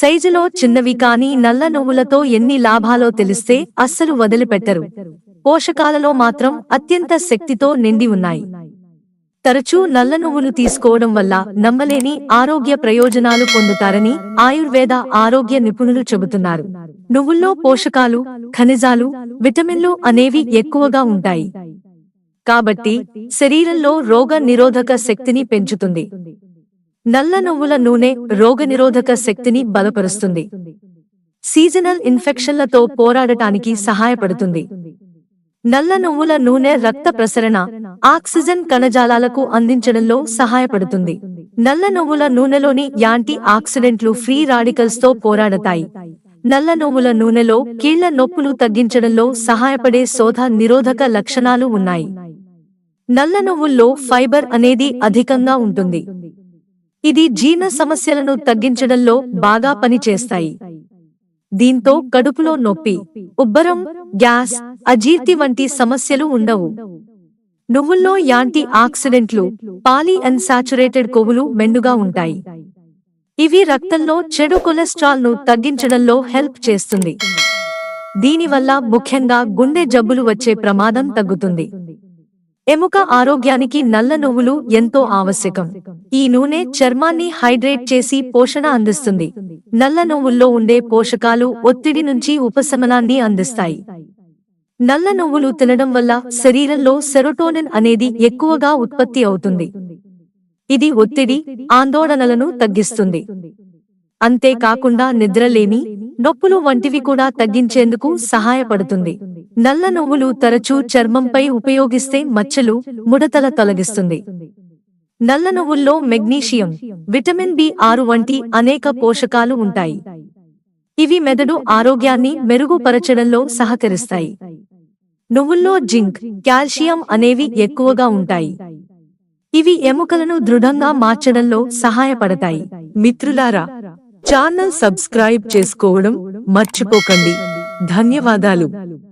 సైజులో చిన్నవి కానీ నల్ల నువ్వులతో ఎన్ని లాభాలో తెలిస్తే అస్సలు వదిలిపెట్టరు. పోషకాలలో మాత్రం అత్యంత శక్తితో నిండి ఉన్నాయి. తరచూ నల్ల నువ్వులు తీసుకోవడం వల్ల నమ్మలేని ఆరోగ్య ప్రయోజనాలు పొందుతారని ఆయుర్వేద ఆరోగ్య నిపుణులు చెబుతున్నారు. నువ్వుల్లో పోషకాలు, ఖనిజాలు, విటమిన్లు అనేవి ఎక్కువగా ఉంటాయి. కాబట్టి శరీరంలో రోగ నిరోధక శక్తిని పెంచుతుంది. నల్ల నువ్వుల నూనె రోగనిరోధక శక్తిని బలపరుస్తుంది. సీజనల్ ఇన్ఫెక్షన్లతో పోరాడటానికి సహాయపడుతుంది. నల్ల నువ్వుల నూనె రక్త ప్రసరణ, ఆక్సిజన్ కణజాలాలకు అందించడంలో సహాయపడుతుంది. నల్ల నువ్వుల నూనెలోని యాంటీ ఆక్సిడెంట్లు ఫ్రీ రాడికల్స్ తో పోరాడతాయి. నల్ల నువ్వుల నూనెలో కీళ్ల నొప్పులు తగ్గించడంలో సహాయపడే శోథ నిరోధక లక్షణాలు ఉన్నాయి. నల్ల నువ్వుల్లో ఫైబర్ అనేది అధికంగా ఉంటుంది. ఇది జీర్ణ సమస్యలను తగ్గించడంలో బాగా పనిచేస్తాయి. దీంతో కడుపులో నొప్పి, ఉబ్బరం, గ్యాస్, అజీర్తి వంటి సమస్యలు ఉండవు. నువ్వుల్లో యాంటీ ఆక్సిడెంట్లు, పాలీ అన్సాచురేటెడ్ కొవ్వులు మెండుగా ఉంటాయి. ఇవి రక్తంలో చెడు కొలెస్ట్రాల్ ను తగ్గించడంలో హెల్ప్ చేస్తుంది. దీనివల్ల ముఖ్యంగా గుండె జబ్బులు వచ్చే ప్రమాదం తగ్గుతుంది. ఎముక ఆరోగ్యానికి నల్ల నువ్వులు ఎంతో ఆవశ్యకం. ఈ నూనె చర్మాన్ని హైడ్రేట్ చేసి పోషణ అందిస్తుంది. నల్ల నువ్వుల్లో ఉండే పోషకాలు ఒత్తిడి నుంచి ఉపశమనాన్ని అందిస్తాయి. నల్ల నువ్వులు తినడం వల్ల శరీరంలో సెరోటోనిన్ అనేది ఎక్కువగా ఉత్పత్తి అవుతుంది. ఇది ఒత్తిడి, ఆందోళనలను తగ్గిస్తుంది. అంతేకాకుండా నిద్రలేమి, నొప్పులు వంటివి కూడా తగ్గించేందుకు సహాయపడుతుంది. నల్ల నువ్వులు తరచూ చర్మంపై ఉపయోగిస్తే మచ్చలు, ముడతల తొలగిస్తుంది. నల్ల నువ్వుల్లో మెగ్నీషియం, విటమిన్ బి6 వంటి అనేక పోషకాలు ఉంటాయి. ఇవి మెదడు ఆరోగ్యాన్ని మెరుగుపరచడంలో సహకరిస్తాయి. నువ్వుల్లో జింక్, కాల్షియం అనేవి ఎక్కువగా ఉంటాయి. ఇవి ఎముకలను దృఢంగా మార్చడంలో సహాయపడతాయి. మిత్రులారా, ఛానల్ సబ్స్క్రైబ్ చేసుకోవడం మర్చిపోకండి. ధన్యవాదాలు.